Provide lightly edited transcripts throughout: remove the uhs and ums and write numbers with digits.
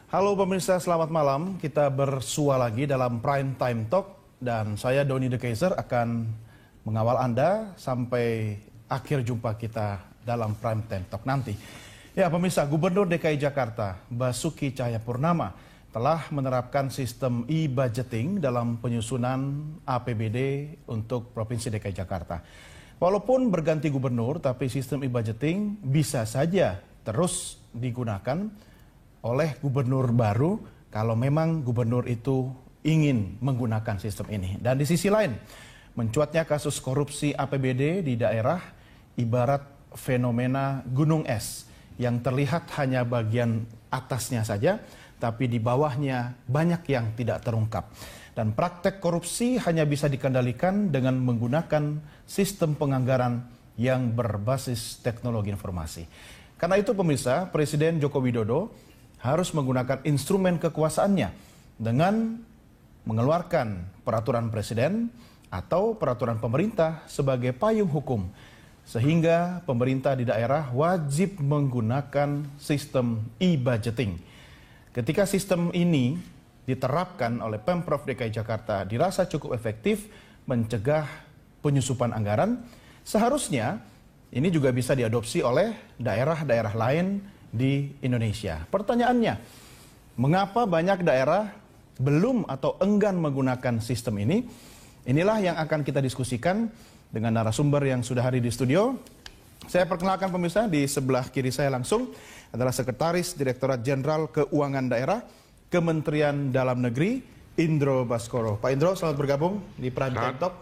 Halo pemirsa, selamat malam. Kita bersua lagi dalam Prime Time Talk dan saya Doni De Kaiser akan mengawal Anda sampai akhir jumpa kita dalam Prime Time Talk nanti. Ya pemirsa, Gubernur DKI Jakarta Basuki Cahayapurnama telah menerapkan sistem e-budgeting dalam penyusunan APBD untuk Provinsi DKI Jakarta. Walaupun berganti gubernur, tapi sistem e-budgeting bisa saja terus digunakan oleh gubernur baru kalau memang gubernur itu ingin menggunakan sistem ini. Dan di sisi lain, mencuatnya kasus korupsi APBD di daerah ibarat fenomena gunung es yang terlihat hanya bagian atasnya saja, tapi di bawahnya banyak yang tidak terungkap. Dan praktek korupsi hanya bisa dikendalikan dengan menggunakan sistem penganggaran yang berbasis teknologi informasi. Karena itu pemirsa, Presiden Joko Widodo harus menggunakan instrumen kekuasaannya dengan mengeluarkan peraturan presiden atau peraturan pemerintah sebagai payung hukum, sehingga pemerintah di daerah wajib menggunakan sistem e-budgeting. Ketika sistem ini diterapkan oleh Pemprov DKI Jakarta dirasa cukup efektif mencegah penyusupan anggaran, seharusnya ini juga bisa diadopsi oleh daerah-daerah lain di Indonesia. Pertanyaannya, mengapa banyak daerah belum atau enggan menggunakan sistem ini? Inilah yang akan kita diskusikan dengan narasumber yang sudah hadir di studio. Saya perkenalkan pemirsa, di sebelah kiri saya langsung adalah Sekretaris Direktorat Jenderal Keuangan Daerah Kementerian Dalam Negeri, Indro Baskoro. Pak Indro, selamat bergabung di Prime Time Talk.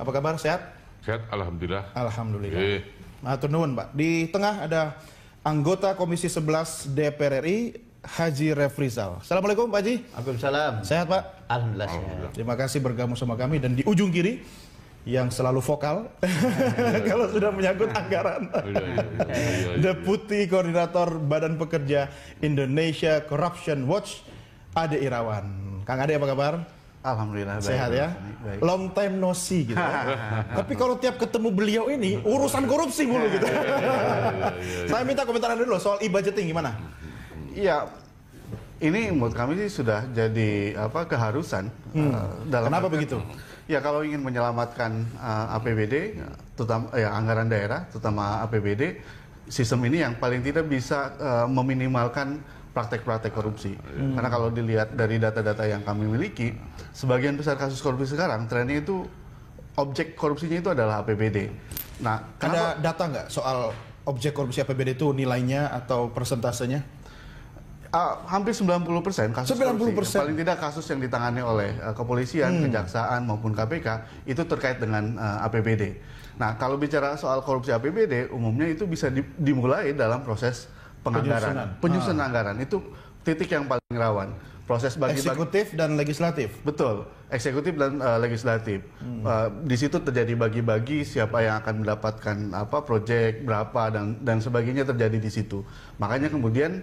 Apa kabar? Sehat? Sehat, alhamdulillah. Alhamdulillah. Matur nuwun, Pak. Di tengah ada anggota Komisi 11 DPR RI, Haji Refrizal. Assalamualaikum Pak Haji. Waalaikumsalam. Sehat Pak? Alhamdulillah sehat. Terima kasih bergabung sama kami. Dan di ujung kiri, yang selalu vokal, kalau sudah menyangkut anggaran, Deputi Koordinator Badan Pekerja Indonesia Corruption Watch, Ade Irawan. Kang Ade apa kabar? Alhamdulillah baik. Sehat ya? Baik. Long time no see gitu. Tapi kalau tiap ketemu beliau ini urusan korupsi mulu gitu. Saya minta komentar Anda dulu soal e-budgeting gimana? Iya, ini menurut kami sih sudah jadi keharusan dalam. Kenapa begitu? Ya kalau ingin menyelamatkan APBD, terutama anggaran daerah, terutama APBD, sistem ini yang paling tidak bisa meminimalkan praktek-praktek korupsi. Karena kalau dilihat dari data-data yang kami miliki, sebagian besar kasus korupsi sekarang trennya itu objek korupsinya itu adalah APBD. Nah, ada data nggak soal objek korupsi APBD itu nilainya atau persentasenya? Hampir 90% kasus 90%. korupsi, paling tidak kasus yang ditangani oleh kepolisian, kejaksaan maupun KPK itu terkait dengan APBD. Nah, kalau bicara soal korupsi APBD, umumnya itu bisa dimulai dalam proses penganggaran, penyusunan anggaran. Itu titik yang paling rawan. Proses eksekutif dan legislatif. Betul, eksekutif dan legislatif. Di situ terjadi bagi-bagi siapa yang akan mendapatkan proyek berapa dan sebagainya terjadi di situ. Makanya kemudian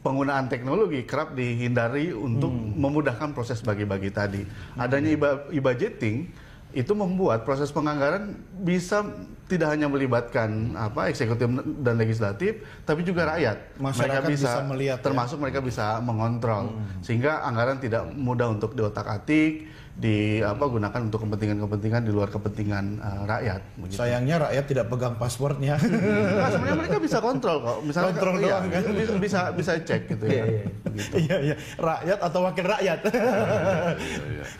penggunaan teknologi kerap dihindari untuk memudahkan proses bagi-bagi tadi. Adanya e-budgeting itu membuat proses penganggaran bisa tidak hanya melibatkan eksekutif dan legislatif, tapi juga rakyat. Masyarakat mereka bisa melihat, termasuk mereka bisa mengontrol, sehingga anggaran tidak mudah untuk diotak-atik, digunakan untuk kepentingan-kepentingan di luar kepentingan rakyat. Begitu. Sayangnya rakyat tidak pegang passwordnya. Nah, sebenarnya mereka bisa kontrol kok. Misalnya kontrol doang kan? Bisa cek gitu ya. Iya. Rakyat atau wakil rakyat.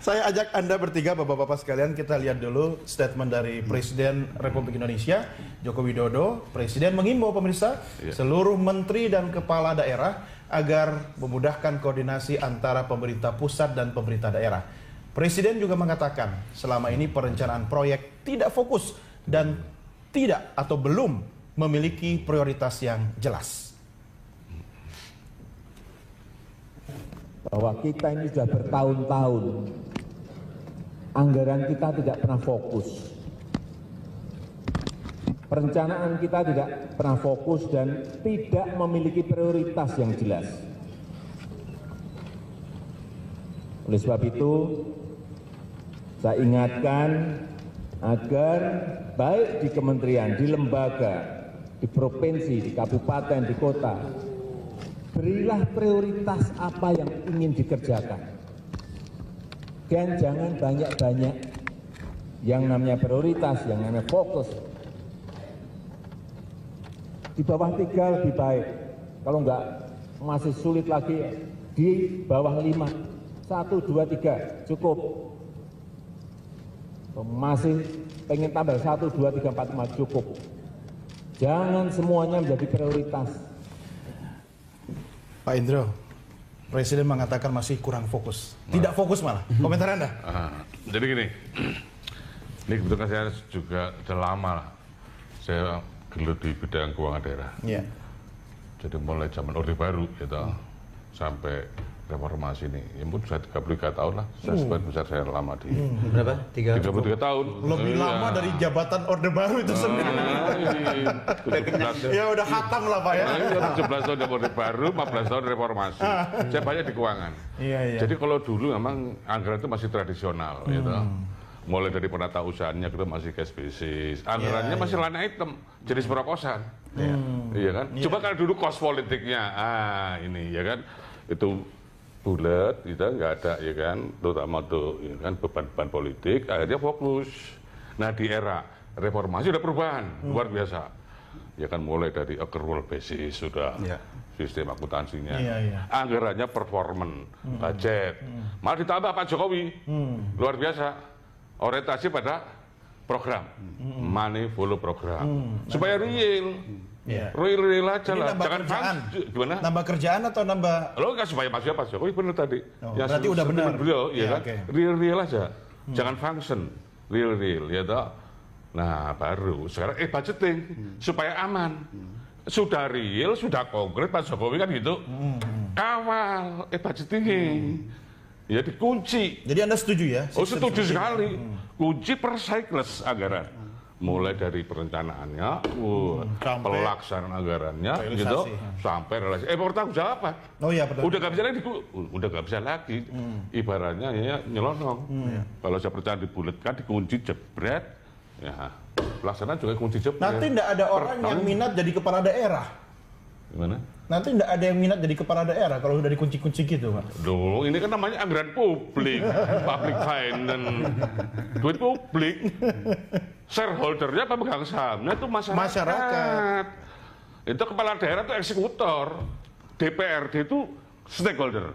Saya ajak Anda bertiga, bapak-bapak sekalian, kita lihat dulu statement dari Presiden Republik Indonesia Joko Widodo. Presiden mengimbau pemirsa, seluruh menteri dan kepala daerah agar memudahkan koordinasi antara pemerintah pusat dan pemerintah daerah. Presiden juga mengatakan selama ini perencanaan proyek tidak fokus dan tidak atau belum memiliki prioritas yang jelas. Bahwa kita ini sudah bertahun-tahun anggaran kita tidak pernah fokus. Perencanaan kita tidak pernah fokus dan tidak memiliki prioritas yang jelas. Oleh sebab itu, saya ingatkan agar baik di kementerian, di lembaga, di provinsi, di kabupaten, di kota, berilah prioritas apa yang ingin dikerjakan. Dan jangan banyak-banyak yang namanya prioritas, yang namanya fokus. Di bawah 3 lebih baik. Kalau enggak masih sulit lagi, di bawah 5. 1, 2, 3 cukup. Masih pengen tambah 1, 2, 3, 4, 5 cukup. Jangan semuanya menjadi prioritas. Pak Indro, Presiden mengatakan masih kurang fokus. Tidak fokus malah. Komentar Anda? Jadi gini, ini kebetulan saya juga sudah lama lah. Saya gelut di bidang keuangan daerah. Iya. Jadi mulai zaman Orde Baru gitu, sampai reformasi ini. Ya mungkin sudah 33 tahun lah. Saya sebagian besar saya lama di... Berapa? 33 tahun. Lebih lama dari jabatan Orde Baru itu sendiri. Ya udah khatam lah Pak ya. 17 tahun di Orde Baru, 15 tahun reformasi. Saya banyak di keuangan. Iya, iya. Jadi kalau dulu memang anggaran itu masih tradisional gitu. Mulai dari penata usahanya kita masih cash basis. Anggarannya masih line item, jenis proposan. Iya kan? Coba kalau dulu cost politiknya, ini ya kan, itu bulat, kita nggak ada ya kan, terutama tuh ya kan beban-beban politik, akhirnya fokus. Nah di era reformasi udah perubahan luar biasa, ya kan mulai dari accrual basis sudah sistem akuntansinya, anggarannya performan, budget, malah ditambah Pak Jokowi luar biasa, orientasi pada program, money follow program, supaya real. Real aja lah. Jangan kerjaan. Gimana? Nambah kerjaan atau nambah? Lo nggak supaya Mas Jokowi benar tadi. Berarti udah benar. Beliau, ya kan? Real aja. Jangan function. Real ya toh. Nah baru sekarang budgeting supaya aman. Sudah real, sudah konkret Pak Jokowi kan gitu. Kawal budgeting. Ya dikunci. Jadi Anda setuju ya? Oh setuju sekali. Kunci per cycles anggaran. Mulai dari perencanaannya, pelaksanaan anggarannya, gitu, sampai relasi. Pertanggung jawaban. Oh iya betul. Udah nggak bisa lagi. Ibaratnya ya nyelonong. Kalau saya percaya dibulatkan, dikunci jebret, ya pelaksanaan juga kunci jebret. Nanti tidak ada orang yang minat jadi kepala daerah. Gimana? Nanti tidak ada yang minat jadi kepala daerah kalau udah dikunci-kunci gitu, Pak. Duh, ini kan namanya anggaran publik, public finance, duit publik. Shareholdernya pemegang sahamnya itu masyarakat. Itu kepala daerah itu eksekutor, DPRD itu stakeholder.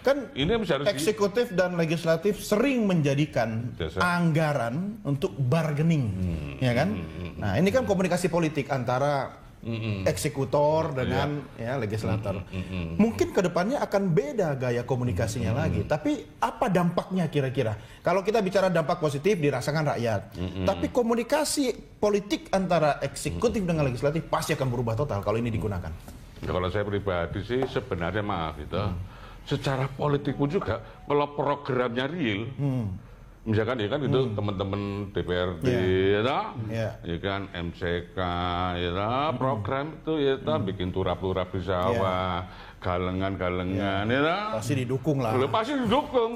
Kan ini eksekutif dan legislatif sering menjadikan anggaran untuk bargaining, ya kan? Nah ini kan komunikasi politik antara eksekutor dengan ya legislator. Mungkin kedepannya akan beda gaya komunikasinya lagi. Tapi apa dampaknya kira-kira? Kalau kita bicara dampak positif dirasakan rakyat. Tapi komunikasi politik antara eksekutif dengan legislatif pasti akan berubah total kalau ini digunakan. Ya, kalau saya pribadi sih sebenarnya maaf itu, secara politik pun juga kalau programnya real. Misalkan ya kan itu teman-teman DPRD ya kan MCK ya program itu ya bikin turap-turap di sawah, galengan-galengan ya pasti didukung lah. Pasti didukung.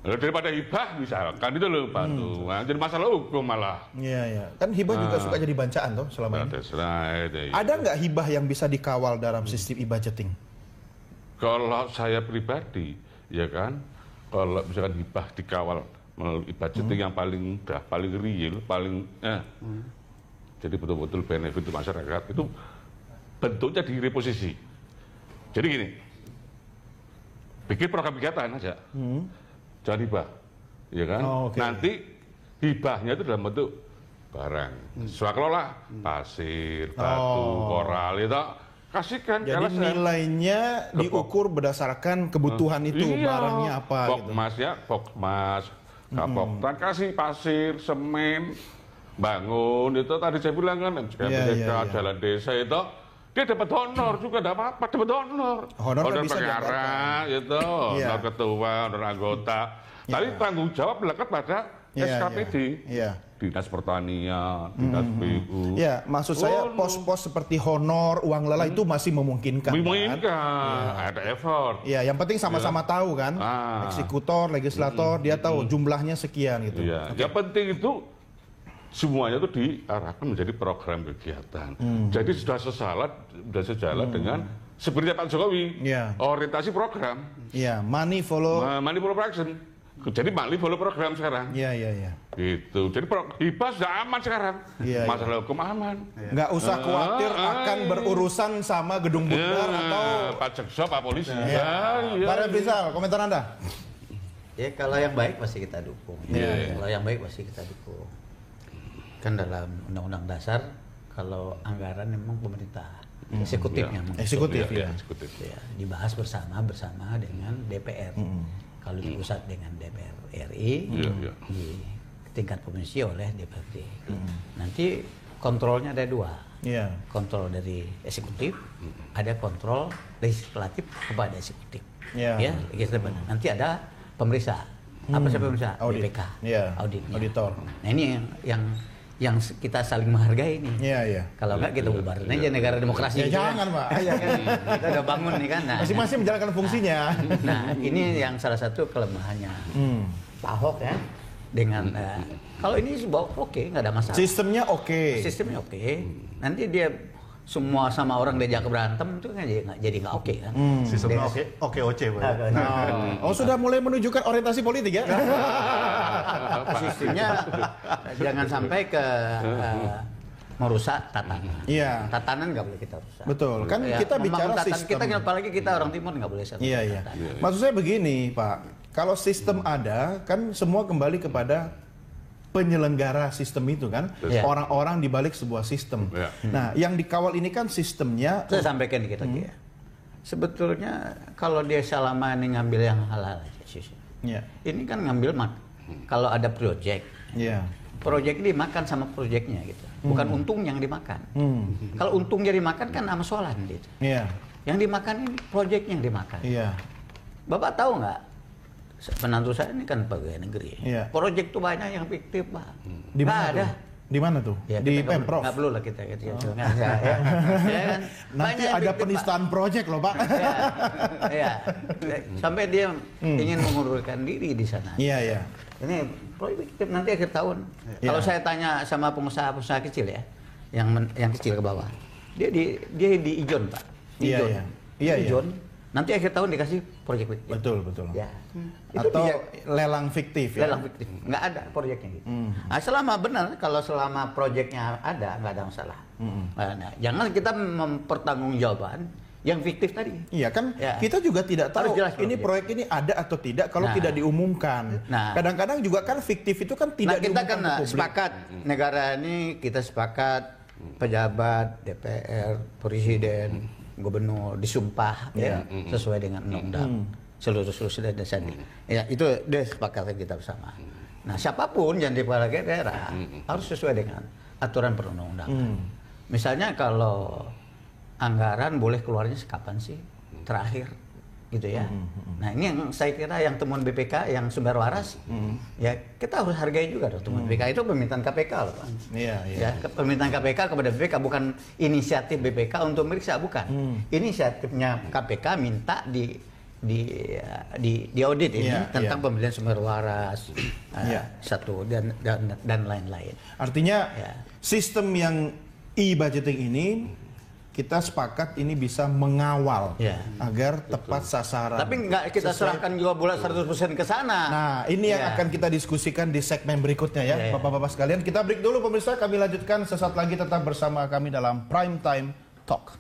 Daripada hibah misalkan itu loh bantuan, jadi masalah hukum malah. Iya. Kan hibah juga suka jadi bancaan toh selama ini. Ada nggak hibah yang bisa dikawal dalam sistem e-budgeting? Kalau saya pribadi ya kan, kalau misalkan hibah dikawal melalui budgeting yang paling real, jadi betul-betul benefit untuk masyarakat itu bentuknya di reposisi. Jadi gini, bikin program kegiatan aja, jangan hibah, ya kan? Nanti hibahnya itu dalam bentuk barang, swakelola, pasir, batu, koral, itu. Kasihkan. Jadi nilainya diukur berdasarkan kebutuhan itu, barangnya apa gitu. Pokmas, Kapoktan, kasih pasir, semen, bangun, itu tadi saya bilang kan, jalan desa itu, dia dapat honor juga, tidak apa-apa, dapat honor. Honor pengarah, itu, honor ketua, honor anggota. Tapi tanggung jawab melekat pada SKPD. Dinas Pertanian, Dinas PU. Ya, maksud saya pos-pos seperti honor, uang lelah itu masih memungkinkan. Ada effort. Ya, yang penting sama-sama tahu kan, eksekutor, legislator, dia tahu jumlahnya sekian gitu. Yang penting itu semuanya itu diarahkan menjadi program kegiatan. Jadi sudah sejalan dengan sebenarnya Pak Jokowi, orientasi program. Iya, money follow action. Jadi money follow program sekarang. Iya. Gitu. Jadi hibah sudah aman sekarang. Masalah hukum aman. Nggak usah khawatir akan berurusan sama gedung bundar atau Pak Jaksa, Pak Polisi. Pak Rizal, komentar Anda? Ya kalau yang baik pasti kita dukung. Kalau yang baik pasti kita dukung. Kan dalam Undang-Undang Dasar kalau anggaran memang pemerintah eksekutifnya. Eksekutif. Ya, dibahas bersama dengan DPR. Kalau di pusat dengan DPR RI, di tingkat provinsi oleh DPRD. Nanti kontrolnya ada dua. Kontrol dari eksekutif, ada kontrol legislatif kepada eksekutif. Ya, nanti ada pemeriksa. Apa sih pemeriksa? Audit. BPK. Auditnya. Auditor. Nah ini yang kita saling menghargai nih. Kalau enggak kita bubarin aja negara demokrasi. Jangan, Pak. Kita udah bangun nih kan. Masing-masing menjalankan fungsinya. Nah, ini yang salah satu kelemahannya Pak Ahok ya. Dengan kalau ini oke, nggak ada masalah. Sistemnya oke. Nanti dia semua sama orang diajak berantem itu kan jadi nggak oke kan. Sistemnya oke, Pak. Sudah mulai menunjukkan orientasi politik ya. Sistemnya jangan sampai ke merusak tatanan. Tatanan nggak boleh kita rusak. Betul. Kan kita bicara sistem. Kita apalagi kita orang timur nggak boleh rusak. Maksud saya begini, Pak. Kalau sistem ada, kan semua kembali kepada penyelenggara sistem itu kan, orang-orang di balik sebuah sistem. Nah, yang dikawal ini kan sistemnya. Saya sampaikan dikit lagi ya. Sebetulnya kalau dia selama ini ngambil yang halal aja, ini kan ngambil kalau ada proyek, proyek dimakan sama proyeknya gitu, bukan untung yang dimakan. Kalau untungnya dimakan kan sama soalan gitu. Yang dimakan ini proyeknya yang dimakan. Bapak tahu nggak? Menantu saya ini kan pegawai negeri. Proyek tuh banyak yang fiktif, Pak. Di mana ada? Di mana tuh? Di Pemprov. Nggak perlu lah kita. Nanti ada penistaan proyek loh, Pak. Sampai dia ingin mengundurkan diri di sana. Ini proyek fiktif nanti akhir tahun. Kalau saya tanya sama pengusaha-pengusaha kecil ya, yang kecil ke bawah, dia di ijon, Pak. Ijon. Nanti akhir tahun dikasih proyek fiktif. Betul. Ya. Atau lelang fiktif ya. Lelang fiktif. Nggak ada proyeknya gitu. Nah, selama proyeknya ada, nggak ada masalah. Nah, jangan kita mempertanggungjawabkan yang fiktif tadi. Kita juga tidak tahu ini proyek ini ada atau tidak kalau tidak diumumkan. Kadang-kadang juga kan fiktif itu kan tidak kita diumumkan kan ke publik. sepakat negara ini kita sepakat pejabat DPR, presiden, gubernur disumpah sesuai dengan undang-undang seluruh sudah dasar. Itu dia sepakatan kita bersama. Nah, siapapun yang di kepala daerah harus sesuai dengan aturan perundang-undangan. Misalnya kalau anggaran boleh keluarnya kapan sih terakhir gitu ya. Nah, ini yang saya kira yang temuan BPK yang sumber waras ya kita harus hargai juga dong temuan BPK itu permintaan KPK loh, Pak. Permintaan KPK kepada BPK bukan inisiatif BPK untuk meriksa, bukan. Inisiatifnya KPK minta di audit ini tentang pembelian sumber waras satu dan lain-lain. Artinya sistem yang e-budgeting ini kita sepakat ini bisa mengawal agar tepat sasaran. Tapi nggak kita serahkan juga bola 100% ke sana. Nah, ini yang akan kita diskusikan di segmen berikutnya ya, Bapak-bapak sekalian. Kita break dulu pemirsa, kami lanjutkan sesaat lagi, tetap bersama kami dalam Prime Time Talk.